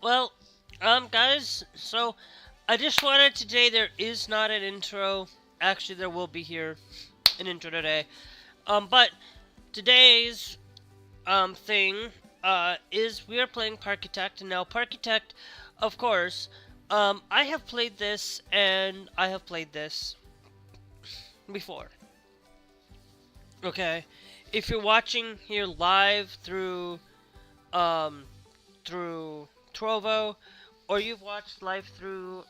Well, guys, so I just wanted today, there is not an intro. Actually, there will be here an intro today. But today's, thing, is we are playing Parkitect. And now, Parkitect, of course, I have played this, and I have played this before. Okay? If you're watching here live um, through Trovo, or you've watched live through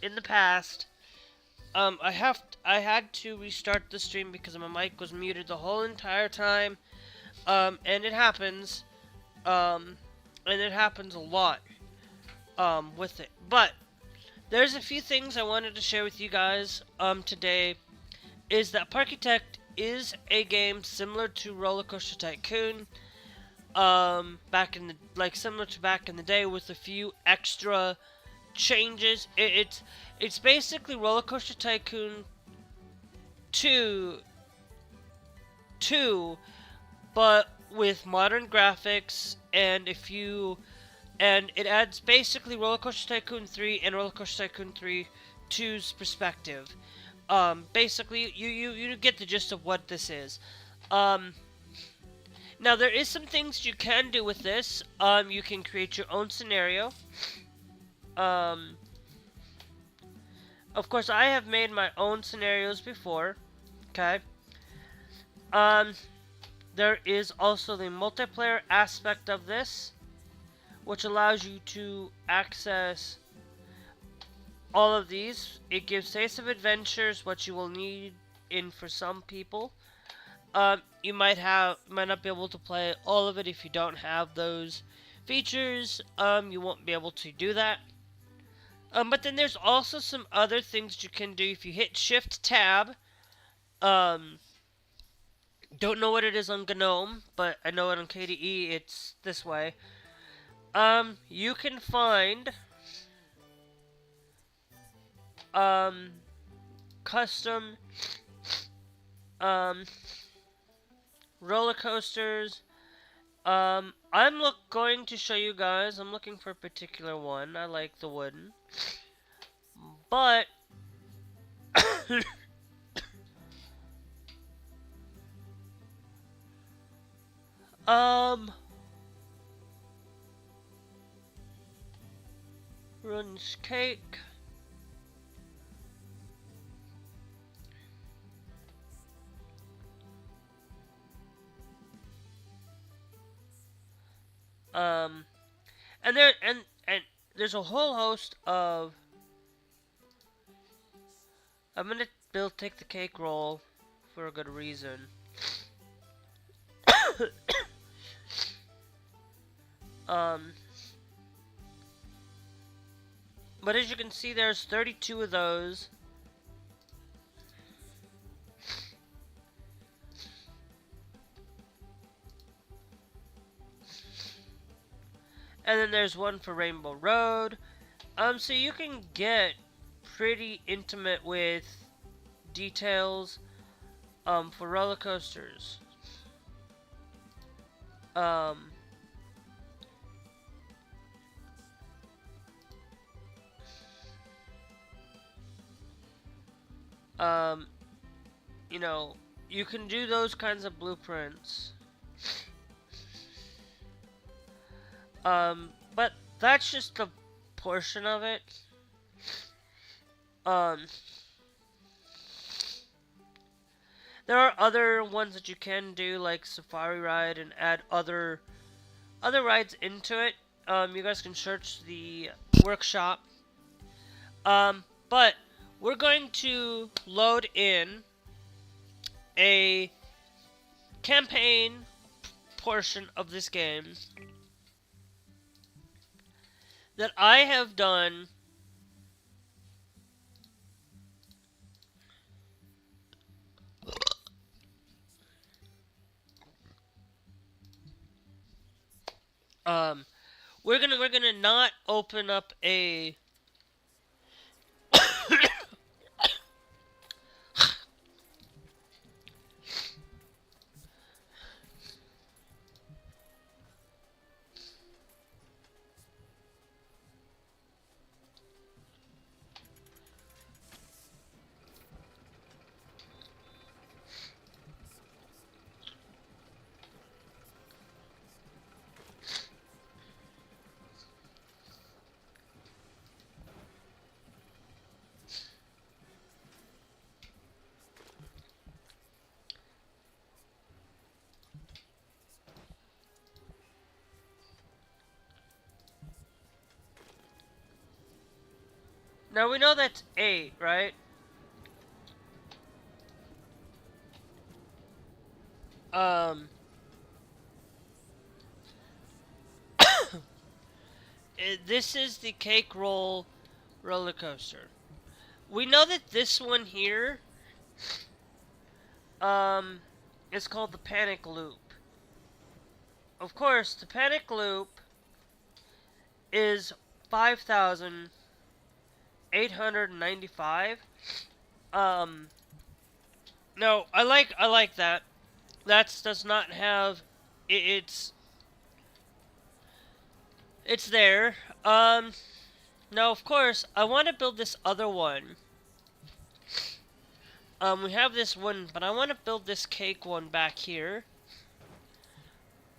in the past, I had to restart the stream because my mic was muted the whole entire time, and it happens, um, and it happens a lot, with it. But there's a few things I wanted to share with you guys, today. Is that Parkitect is a game similar to Roller Coaster Tycoon, back in the similar to back in the day, with a few extra changes. It's basically Roller Coaster Tycoon 2, but with modern graphics and it adds basically Roller Coaster Tycoon 3 and Roller Coaster Tycoon 3 2's perspective. Basically, you get the gist of what this is. Now there is some things you can do with this. You can create your own scenario. Of course, I have made my own scenarios before. Okay. There is also the multiplayer aspect of this, which allows you to access all of these. It gives Taste of Adventures, what you will need in for some people. You might not be able to play all of it if you don't have those features. You won't be able to do that. But then there's also some other things you can do if you hit Shift Tab. Don't know what it is on GNOME, but I know it on KDE. It's this way. You can find custom roller coasters. I'm going to show you guys. I'm looking for a particular one. I like the wooden, but runs cake. And there's a whole host of. I'm gonna take the cake roll for a good reason. But as you can see, there's 32 of those. And then there's one for Rainbow Road. So you can get pretty intimate with details, for roller coasters. You know, you can do those kinds of blueprints. But that's just a portion of it. There are other ones that you can do, like Safari Ride, and add other rides into it. You guys can search the workshop. But we're going to load in a campaign portion of this game that I have done we're gonna not open up a Now we know that's 8, right? This is the cake roll roller coaster. We know that this one here, is called the panic loop. Of course, the panic loop is 5,895. No, I like that. That does not have it's there. Now of course I want to build this other one. We have this one, but I want to build this cake one back here.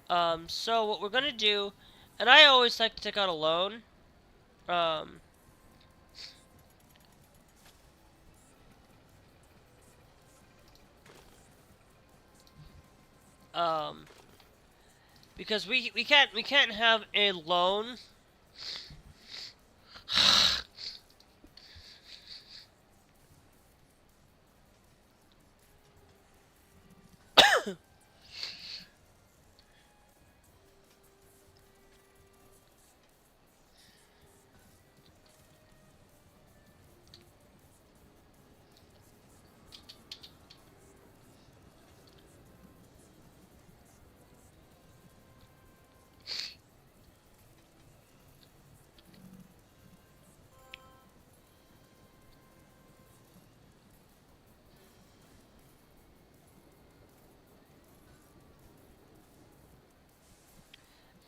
So what we're gonna do, and I always like to take out a loan. Um, um, because we can't have a loan.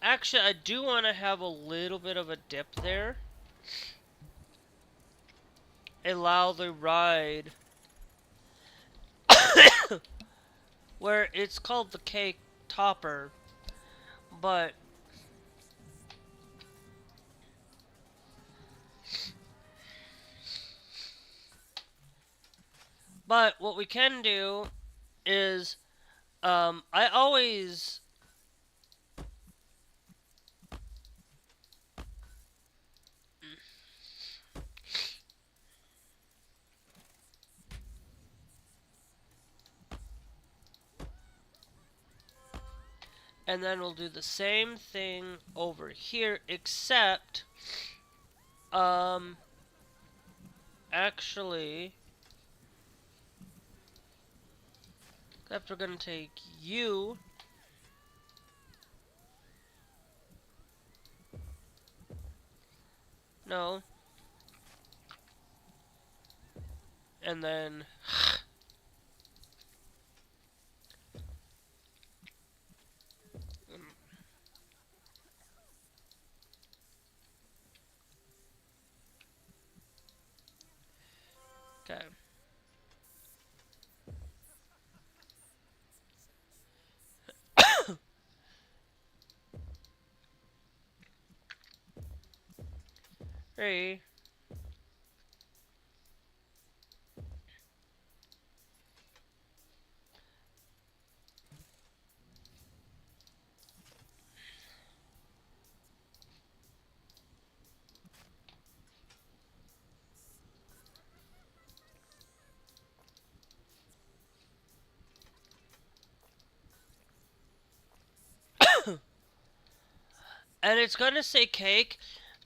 Actually, I do want to have a little bit of a dip there. Allow the ride. Where it's called the cake topper. But what we can do is I always and then we'll do the same thing over here, except actually except we're gonna take you. No. And then okay. Hey. And it's gonna say cake.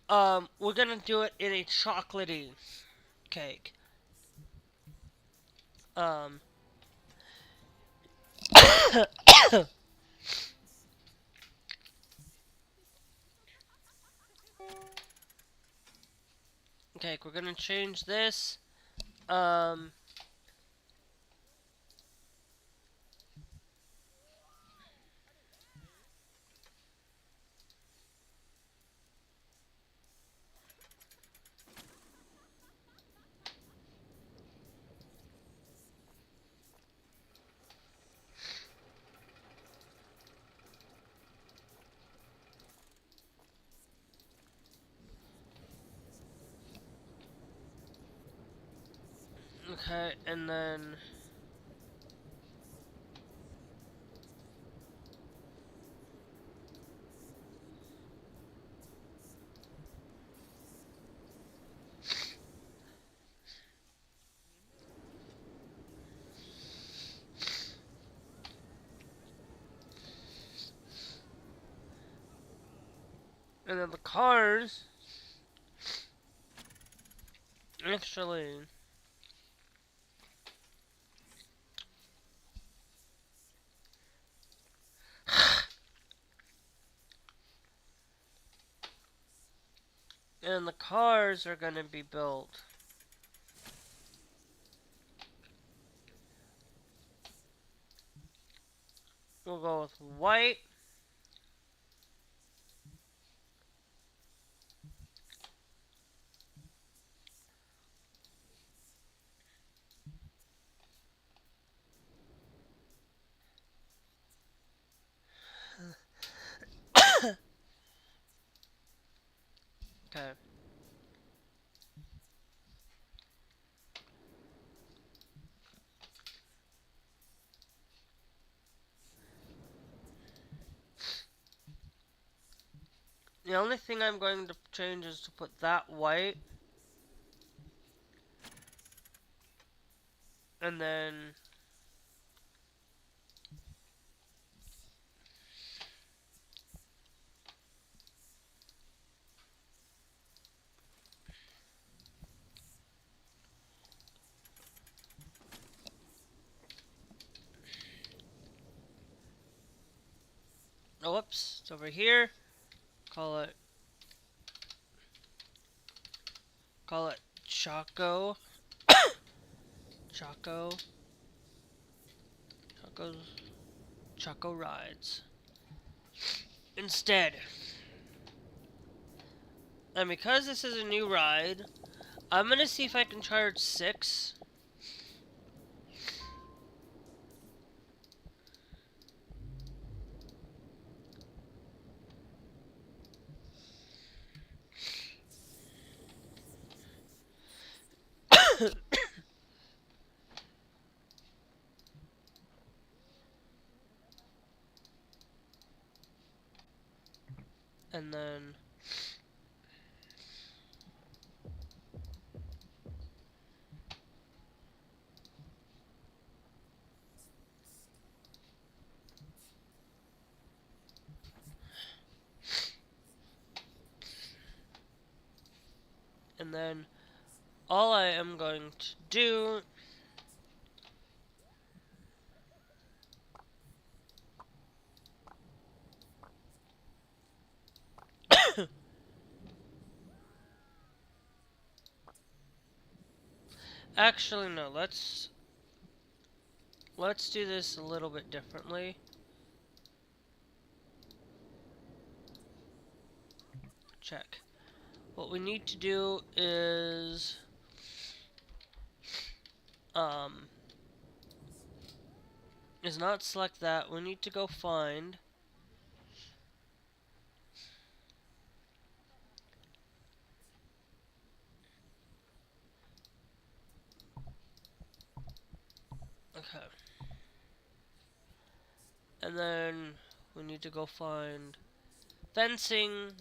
We're gonna do it in a chocolatey cake. Um. Okay, we're gonna change this. Um. Okay, and then And then the cars actually and the cars are gonna be built. We'll go with white. Okay. The only thing I'm going to change is to put that white. And then oh, whoops, it's over here. Call it Choco. Choco. Choco rides. Instead. And because this is a new ride, I'm gonna see if I can charge 6. And then all I am going to do actually no, let's do this a little bit differently. Check. What we need to do um is not select that. We need to go find okay. And then we need to go find fencing.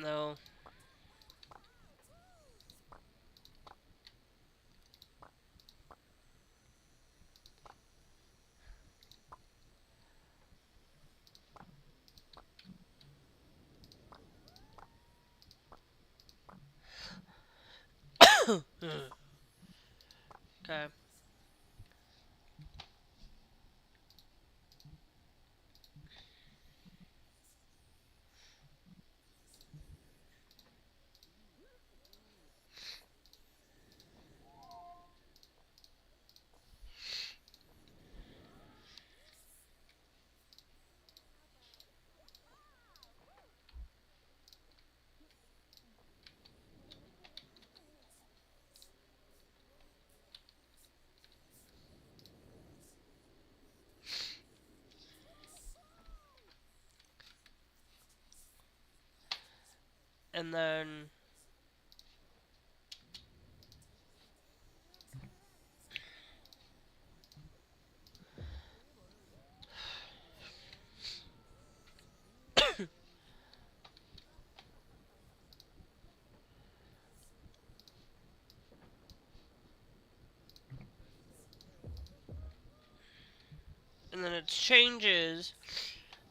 No. Okay. And then it changes,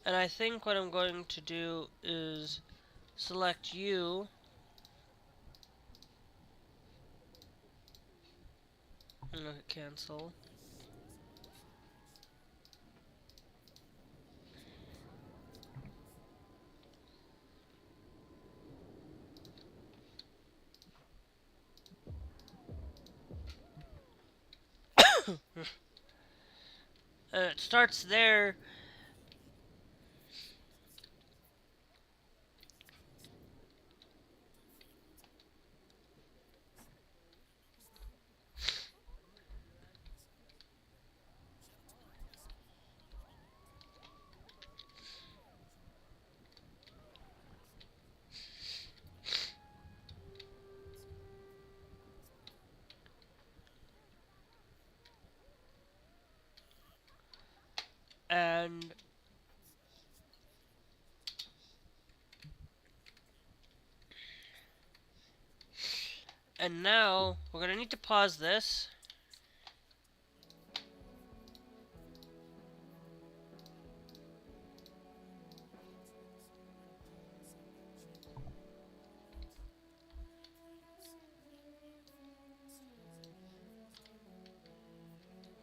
and I think what I'm going to do is select you, and look at cancel. And it starts there. And now we're gonna need to pause this.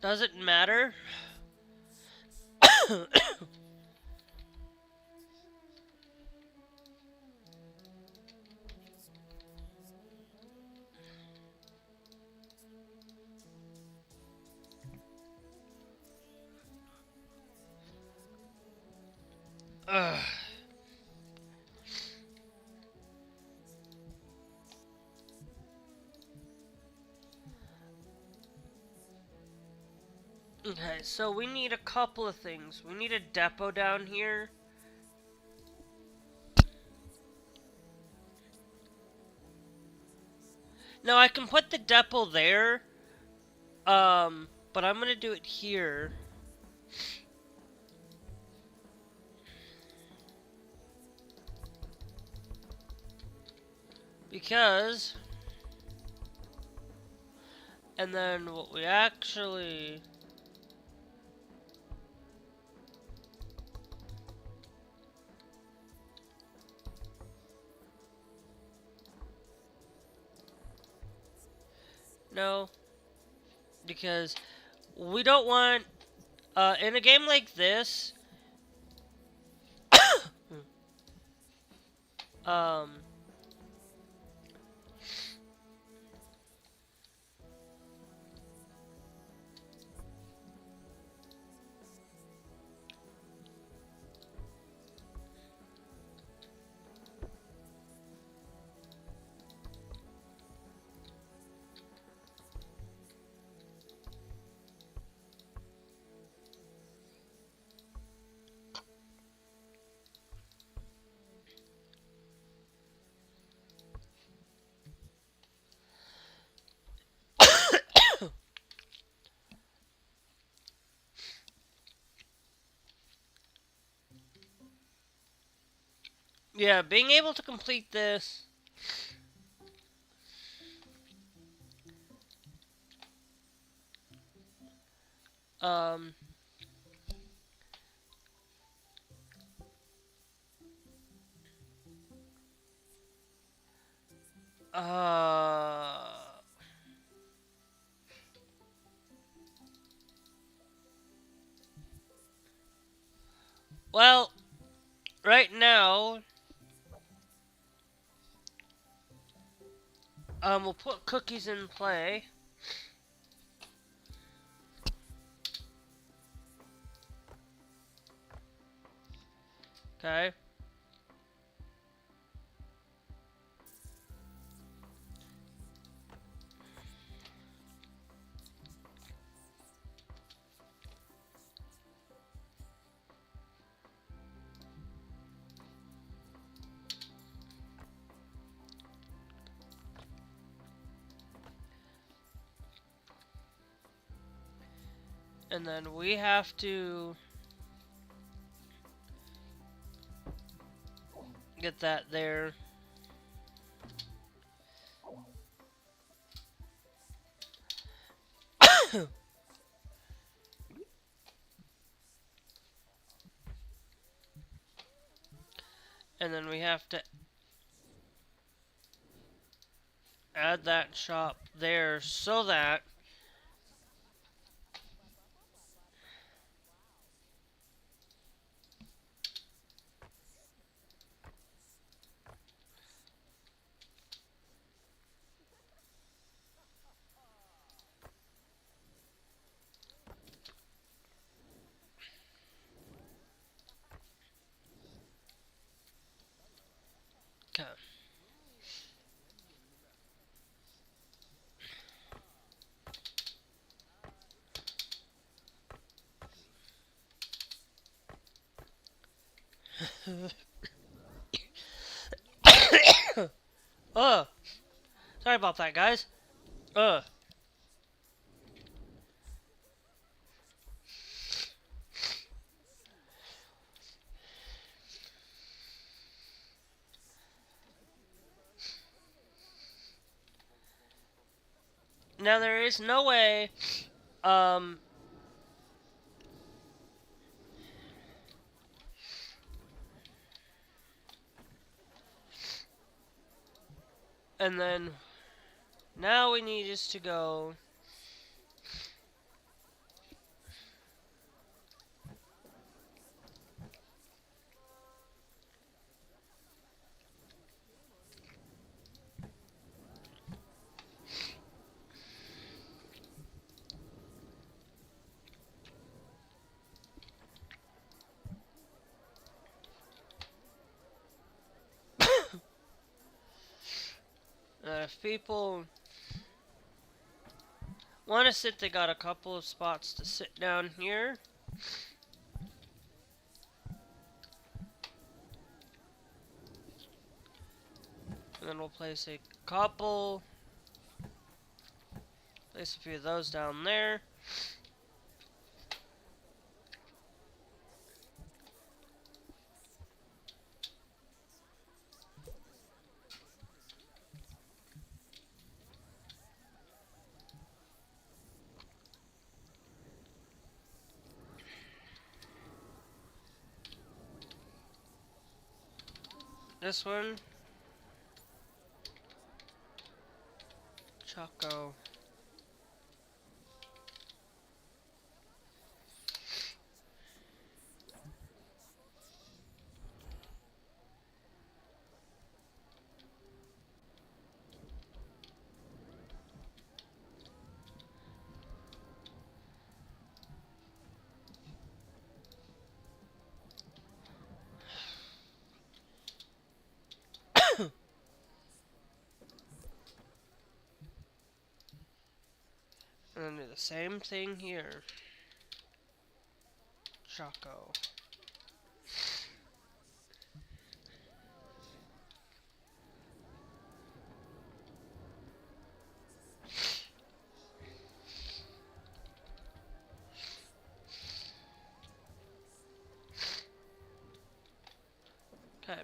Does it matter? Ugh. Okay, so we need a couple of things. We need a depot down here. Now I can put the depot there, but I'm gonna do it here. Because, and then what we actually, no, because we don't want, in a game like this, um, yeah, being able to complete this, um, uh, well, right now, we'll put cookies in play. Okay. And then we have to get that there. And then we have to add that shop there so that uh sorry about that, guys. uh Now there is no way um and then now we need is to go if people want to sit, they got a couple of spots to sit down here. And then we'll place a few of those down there. This one, Choco. And then do the same thing here. Choco. Okay.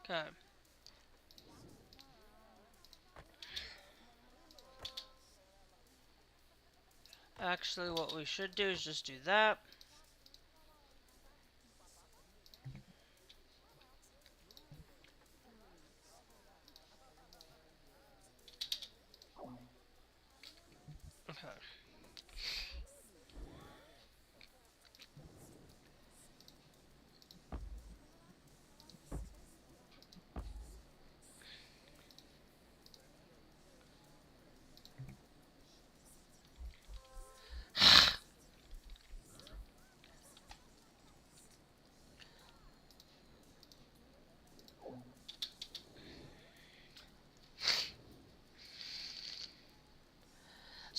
Okay. Actually, what we should do is just do that. Okay.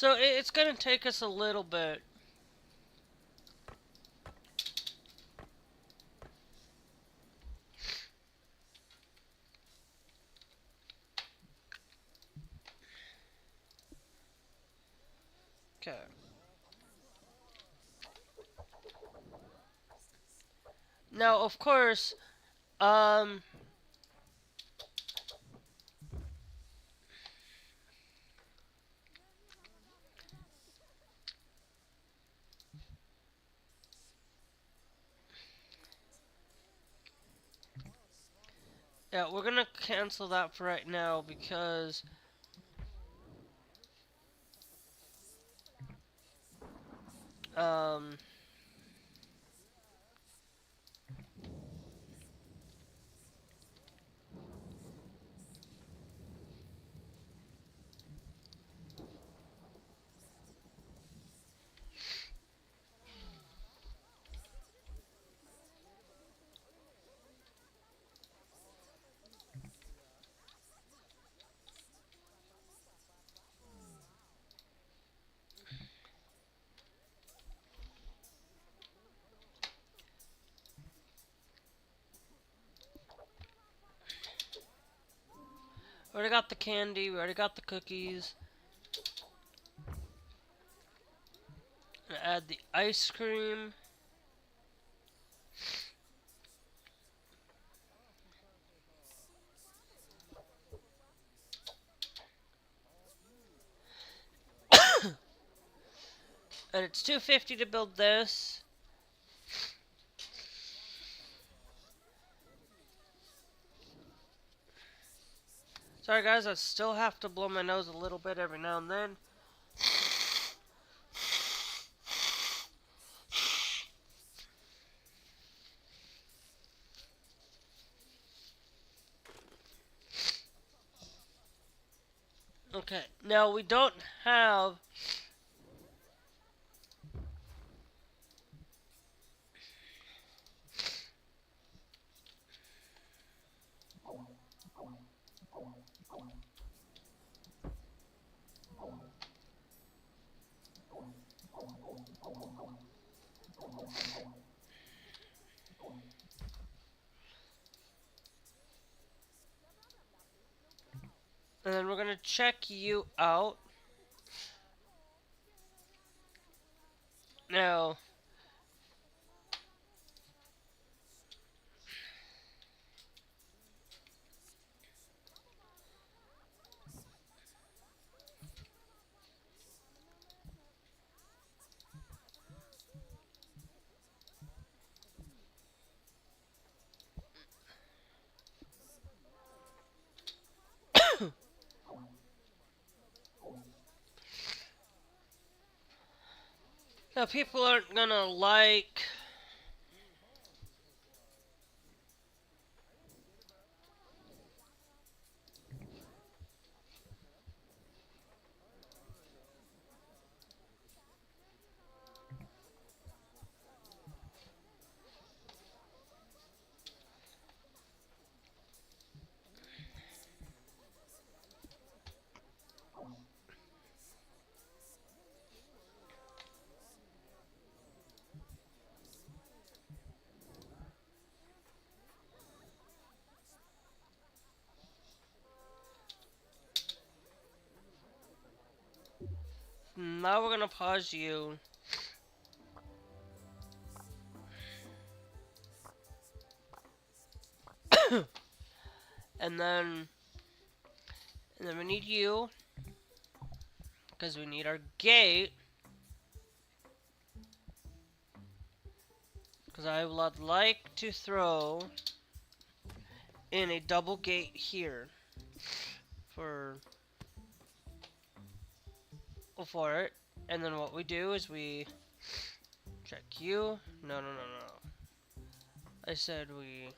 So it's gonna take us a little bit. Okay. Now, of course, um, yeah, we're gonna cancel that for right now because um, we already got the candy, we already got the cookies. Gonna add the ice cream. And it's $250 to build this. Sorry guys, I still have to blow my nose a little bit every now and then. Okay, now we don't have and then we're gonna check you out. Now, now people aren't gonna like. Now we're gonna pause you. and then we need you because we need our gate. Because I would like to throw in a double gate here for it. And then what we do is we check you. No. I said we...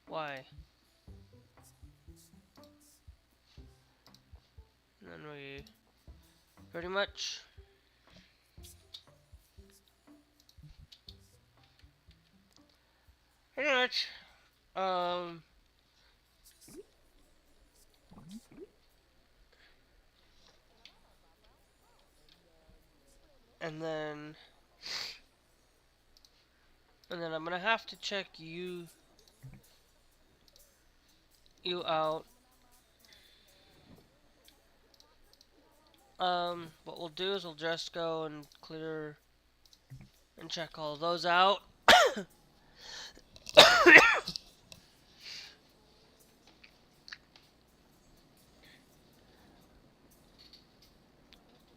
Why? And then we pretty much um and then I'm gonna have to check you out. What we'll do is we'll just go and clear and check all those out.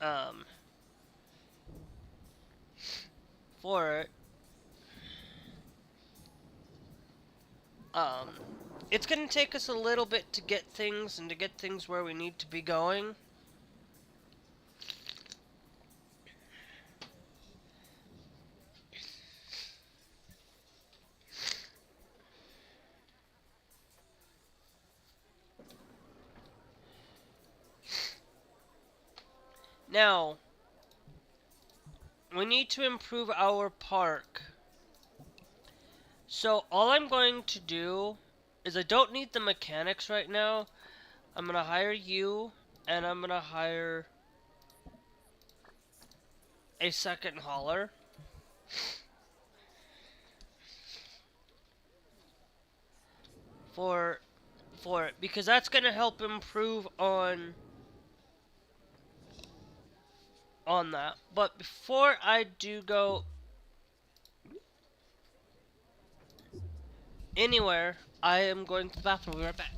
um for it. Um it's gonna take us a little bit to get things where we need to be going. Now, we need to improve our park. So all I'm going to do is I don't need the mechanics right now. I'm going to hire you, and I'm going to hire a second hauler. For it, because that's going to help improve on that. But before I do go anywhere, I am going to the bathroom. We'll be right back.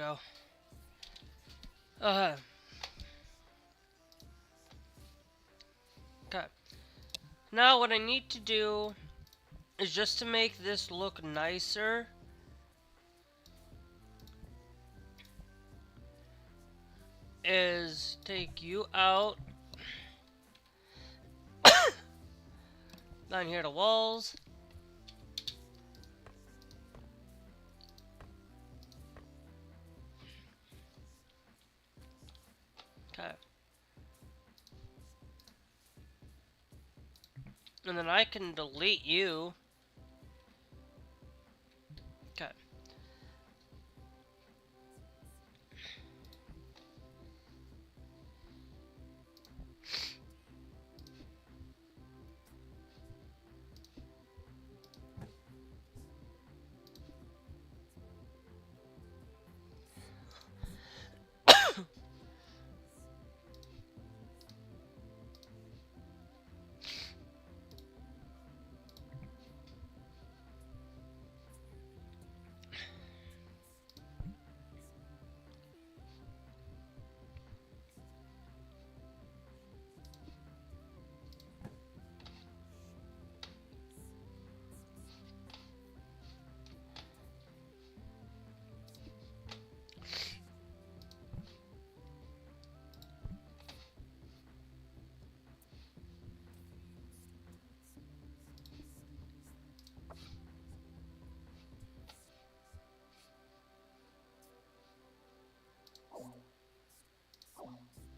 go. Okay. Now what I need to do is just to make this look nicer. Is take you out. Down here to walls. Okay. And then I can delete you. Okay.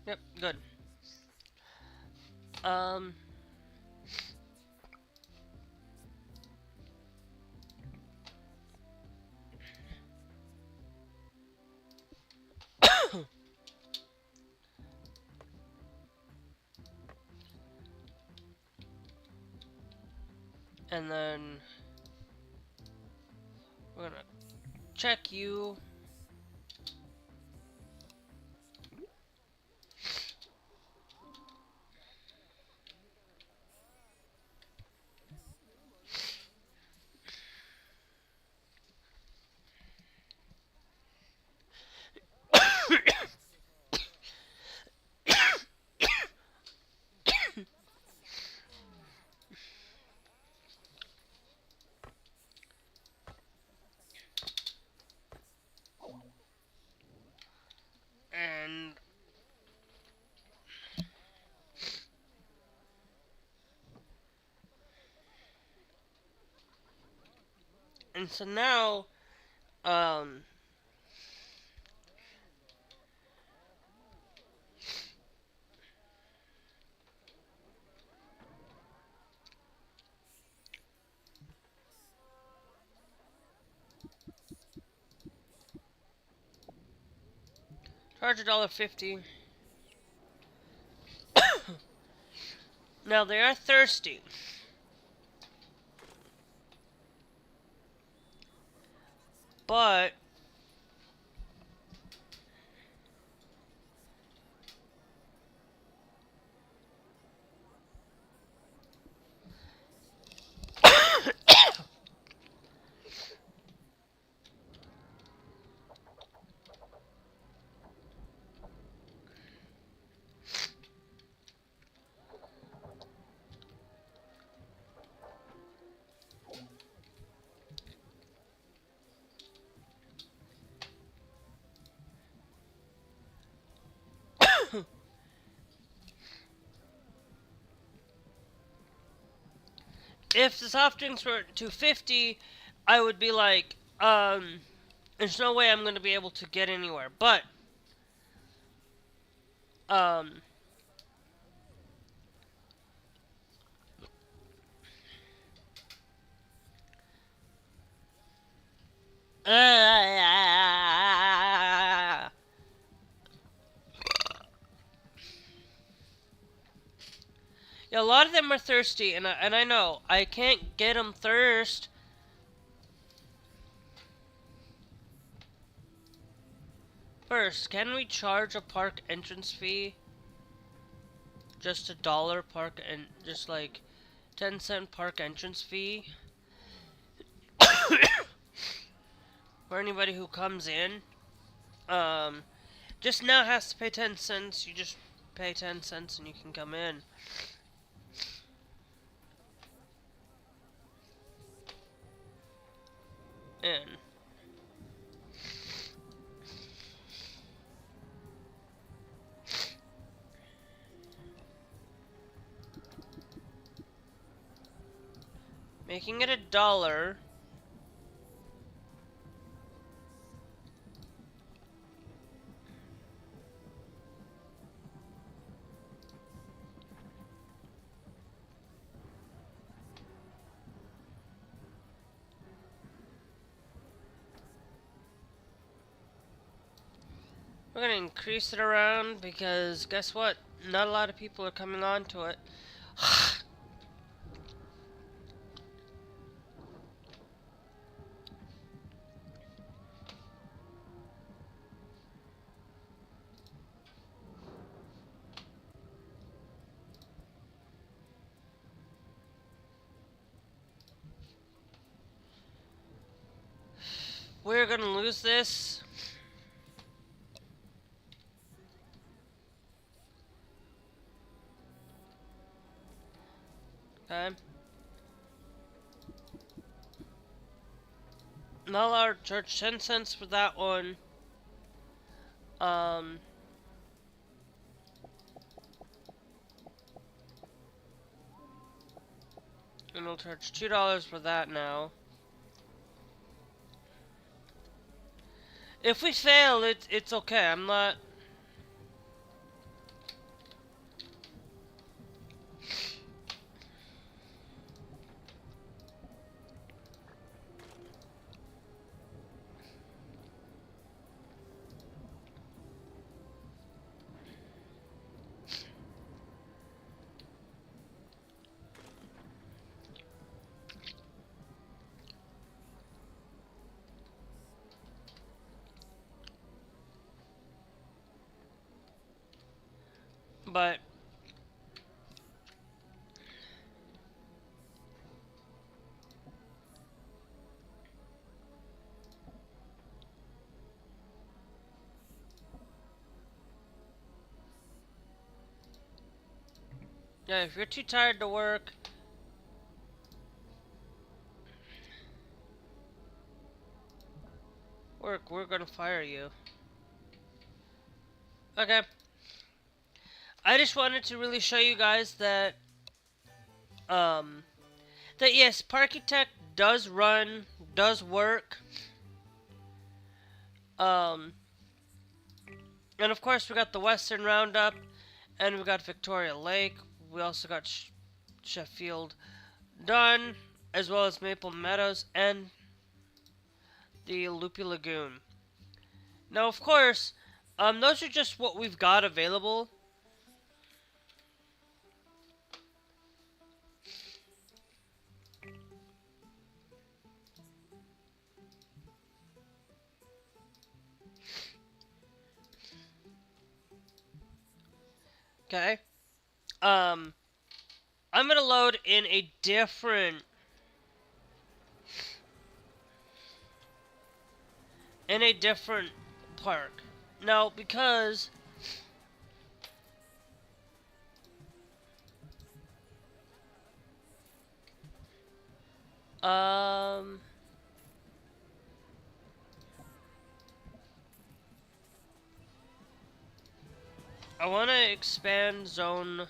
Yep, good. And then we're gonna check you. And so now, charge $1.50. Now they are thirsty. But if the soft drinks were at 250, I would be like, there's no way I'm gonna be able to get anywhere. But yeah, a lot of them are thirsty, and I know I can't get them thirst. First, can we charge a park entrance fee? Just $1 park and just like 10-cent park entrance fee for anybody who comes in. Um, just now has to pay 10 cents. You just pay 10 cents and you can come in. In. Making it $1. We're gonna increase it around because guess what? Not a lot of people are coming on to it. We're gonna lose this. Okay. Not allowed to charge 10 cents for that one. And we'll charge $2 for that now. If we fail, it's okay. I'm not. But yeah, if you're too tired to work, we're gonna fire you. Okay. I just wanted to really show you guys that that yes, Parkitect does run, does work. Um and of course we got the Western Roundup and we got Victoria Lake. We also got Sheffield done, as well as Maple Meadows and the Loopy Lagoon. Now, of course, those are just what we've got available. Okay. I'm gonna load in a different park. Now, because I want to expand zone.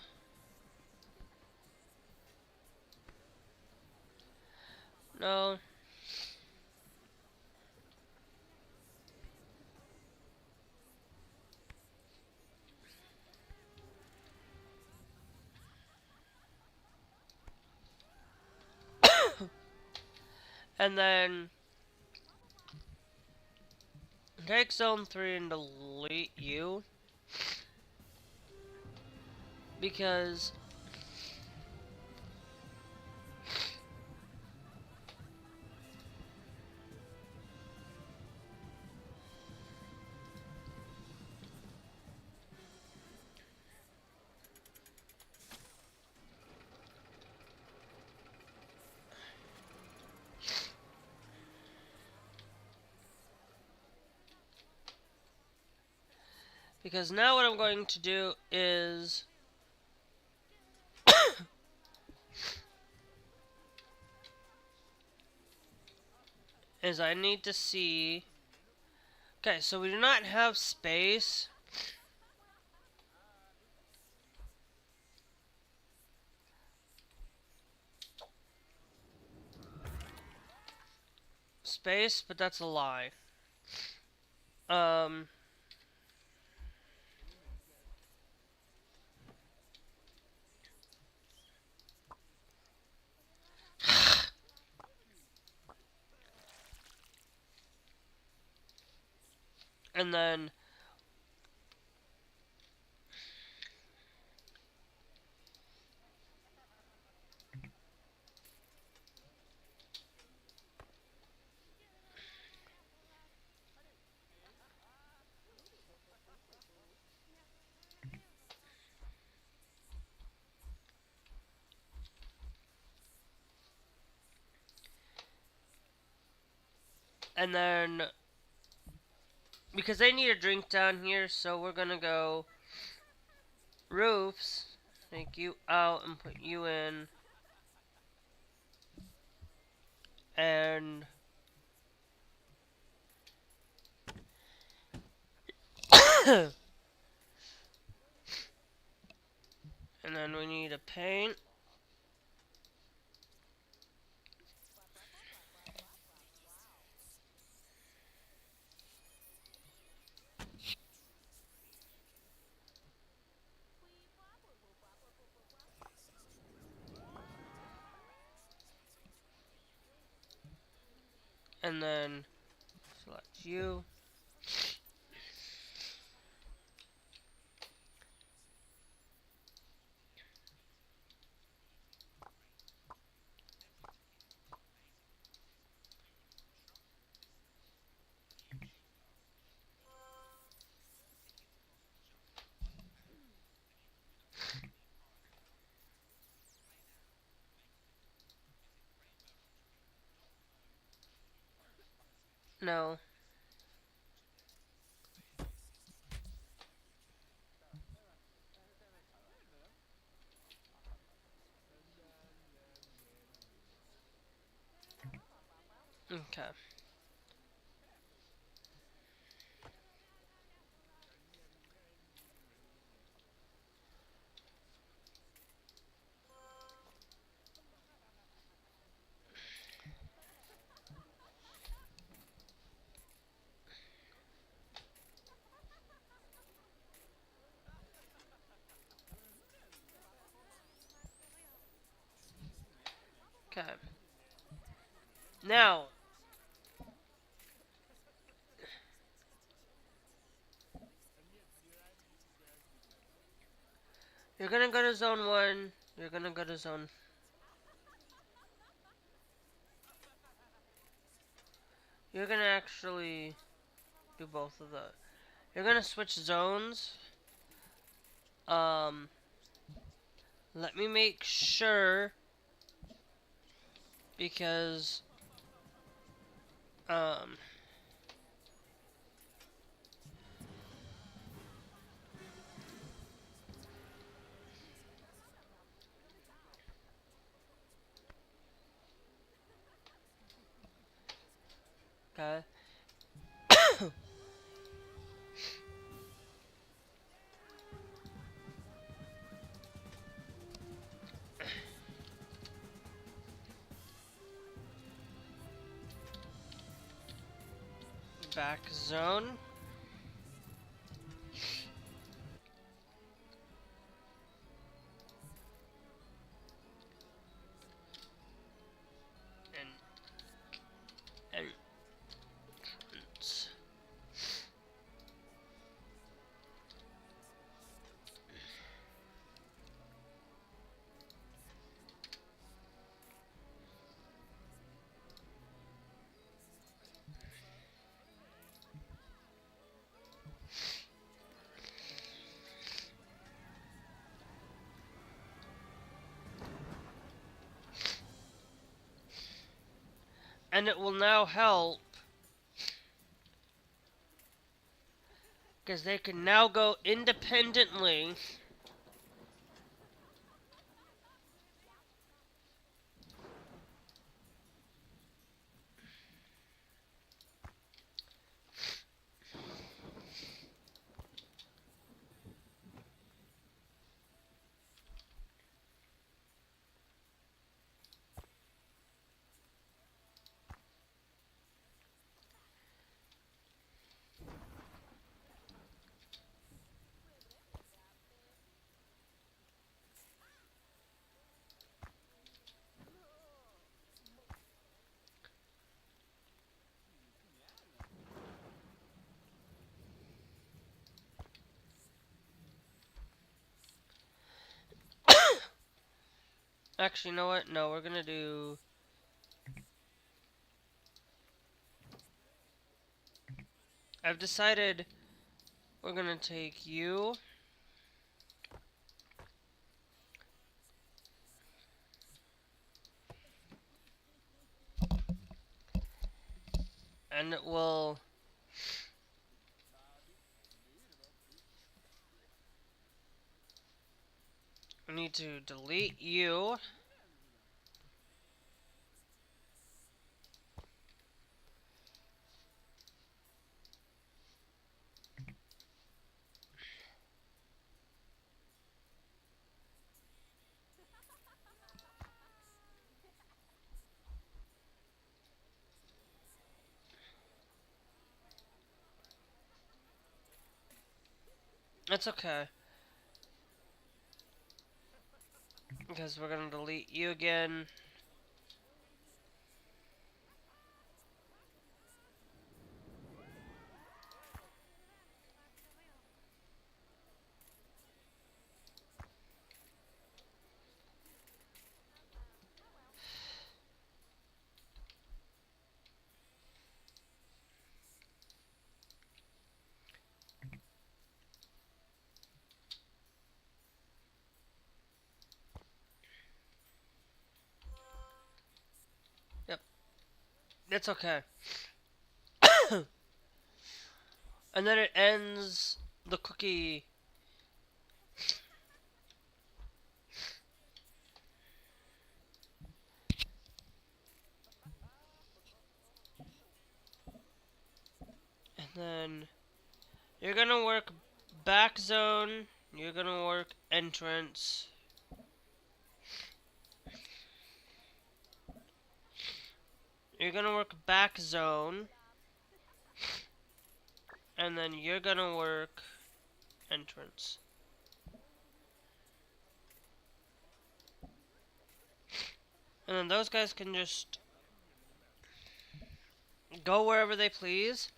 No. And then take zone 3 and delete you. Because Because now what I'm going to do is I need to see. Okay, so we do not have space. Space, but that's a lie. Um, and then and then because they need a drink down here, so we're gonna go roofs, take you out and put you in, and and then we need a paint. And then select you. No. Okay. Okay. Now, you're gonna go to zone 1. You're gonna go to zone. You're gonna actually do both of the. You're gonna switch zones. Um, let me make sure because um. Okay. Back zone. And entrance. And it will now help Because they can now go independently. Actually, you know what? No, we're gonna do... I've decided we're gonna take you. And it will... I need to delete you. It's okay. Because we're gonna delete you again. Yep. It's okay. And then it ends the cookie. And then you're gonna work back zone. You're gonna work entrance. You're gonna work back zone. And then you're gonna work entrance. And then those guys can just go wherever they please.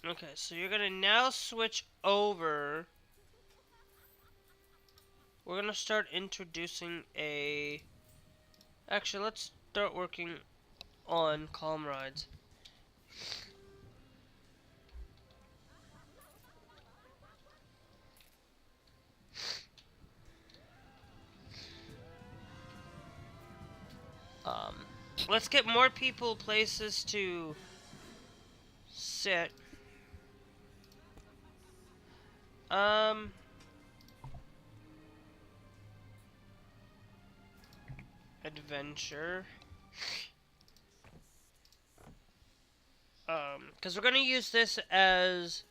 Okay, so you're gonna now switch over. We're gonna start introducing a... Actually, let's start working on calm rides. Let's get more people places to sit. Adventure. Because we're gonna use this as...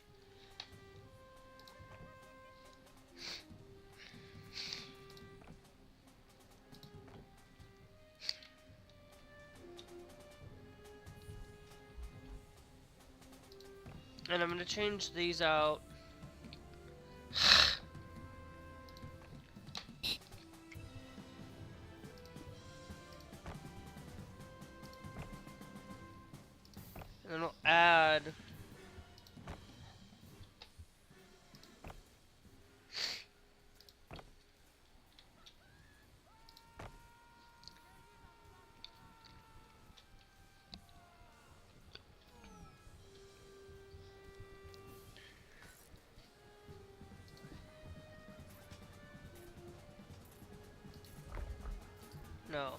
And I'm gonna change these out. And then we'll add... No.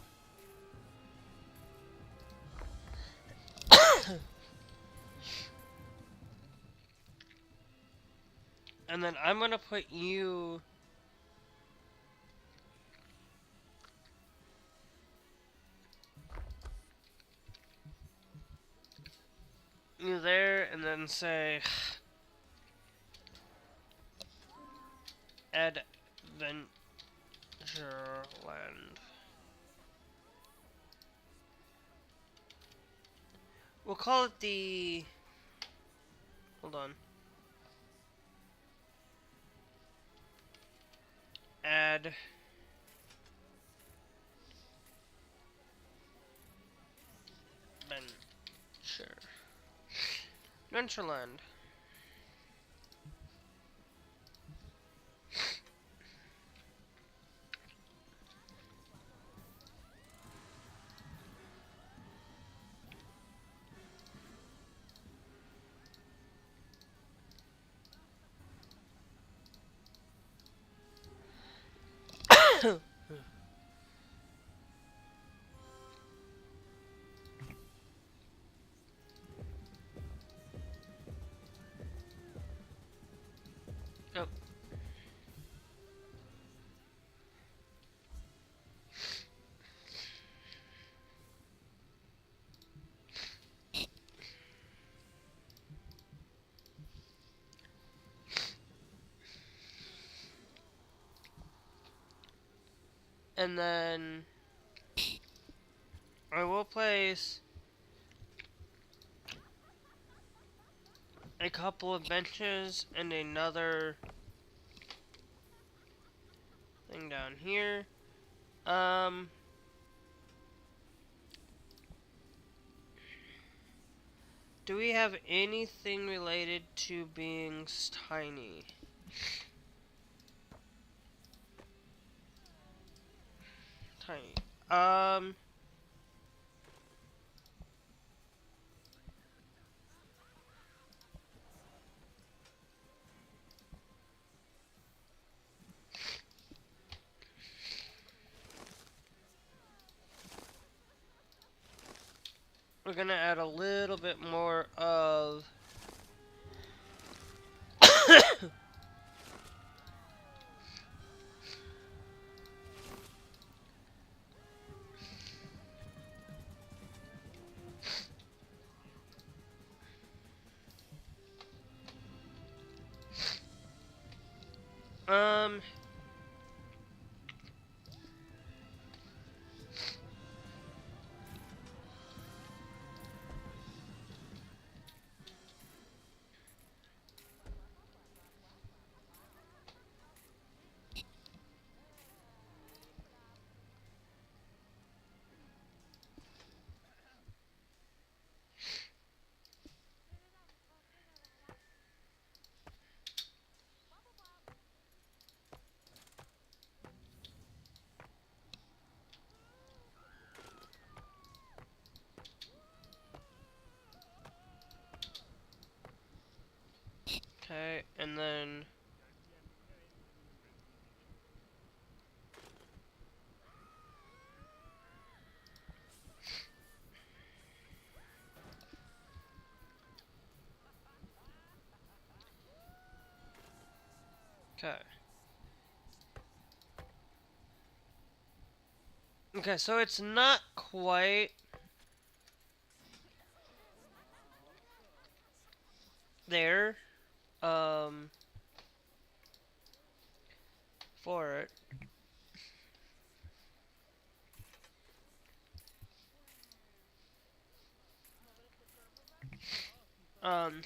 And then I'm gonna put you there, and then say Adventureland. We'll call it the. Hold on. Adventure. Adventureland. Oh. And then I will place a couple of benches and another thing down here. Do we have anything related to being tiny? Tiny. We're gonna add a little bit more of um okay, and then okay. Okay, so it's not quite there for it. Um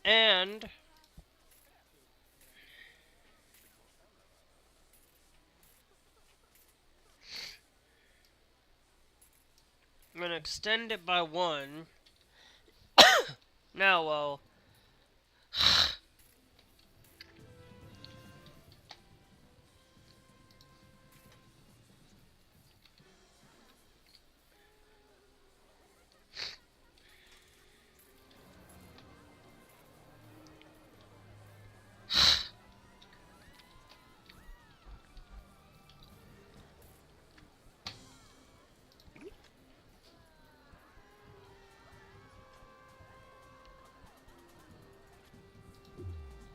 And I'm going to extend it by 1. Now, well,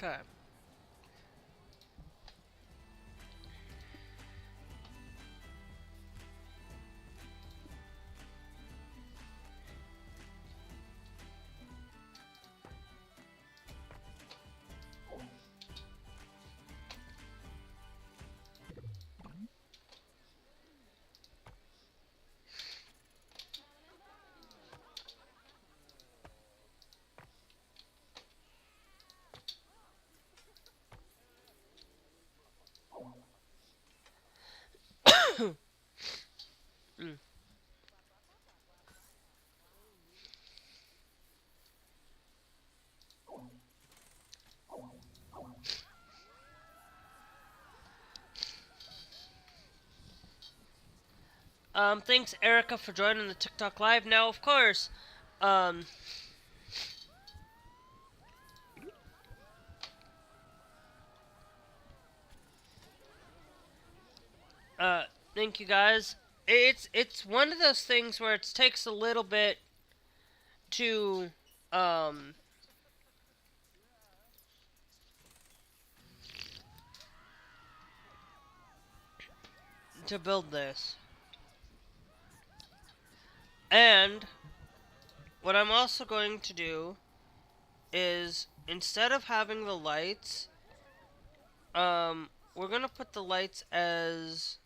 okay. Mm. Thanks Erica for joining the TikTok live. Now, of course, um, thank you guys. It's one of those things where it takes a little bit to, um, to build this. And what I'm also going to do is, instead of having the lights, we're gonna put the lights as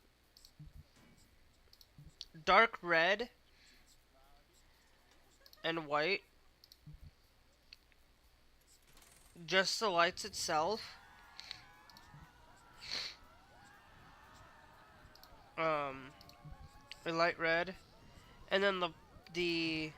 dark red and white. Just the lights itself. A light red. And then the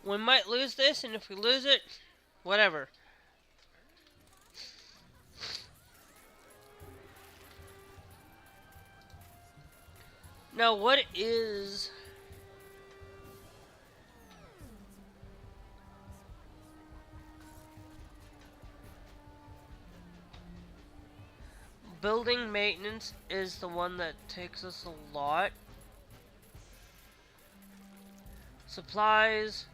we might lose this, and if we lose it, whatever. Now, what is building maintenance is the one that takes us a lot. Supplies.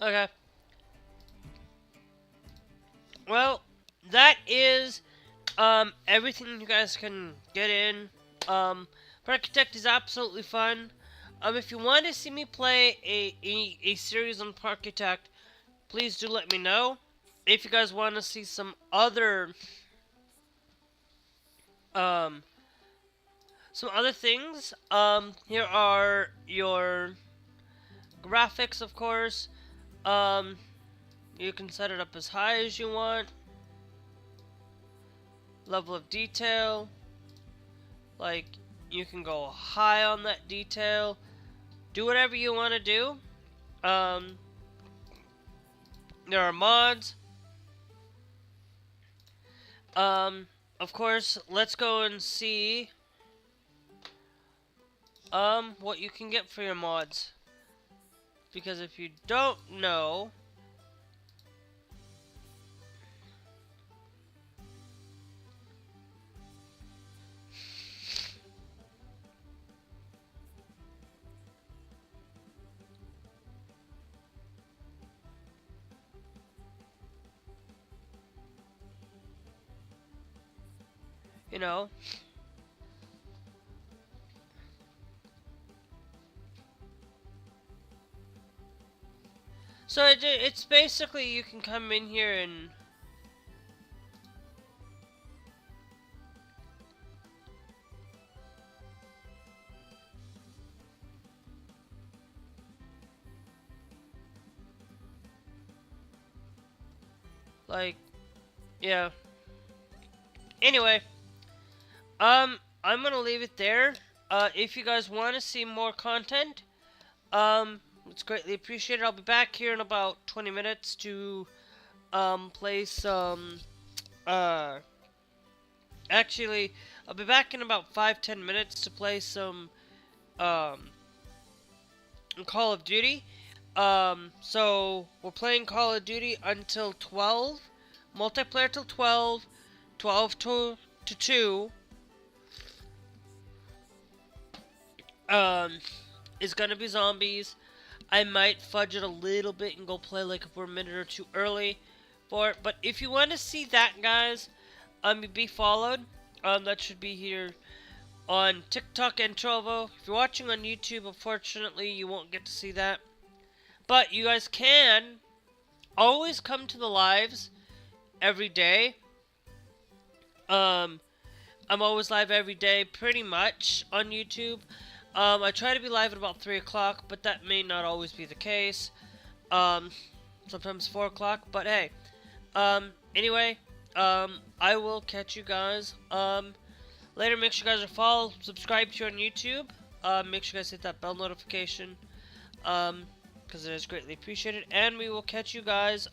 Okay. Well, that is everything you guys can get in. Parkitect is absolutely fun. If you want to see me play a series on Parkitect, please do let me know. If you guys want to see some other um things, here are your graphics, of course. Um, you can set it up as high as you want. Level of detail, like you can go high on that detail. Do whatever you want to do. There are mods. Of course, let's go and see what you can get for your mods. Because if you don't know, you know, so it's basically you can come in here and like, yeah. Anyway, I'm gonna leave it there. If you guys want to see more content, it's greatly appreciated. I'll be back here in about 20 minutes to play some actually I'll be back in about 5-10 minutes to play some Call of Duty. So we're playing Call of Duty until 12, multiplayer till 12, 12 to 2. Is gonna be zombies. I might fudge it a little bit and go play like if we're a minute or two early for it. But if you want to see that, guys, be followed. That should be here on TikTok and Trovo. If you're watching on YouTube, unfortunately, you won't get to see that. But you guys can always come to the lives every day. I'm always live every day, pretty much, on YouTube. I try to be live at about 3 o'clock, but that may not always be the case. Sometimes 4 o'clock, but hey. Anyway, I will catch you guys, later. Make sure you guys are follow, subscribe to on YouTube. Make sure you guys hit that bell notification, because it is greatly appreciated. And we will catch you guys,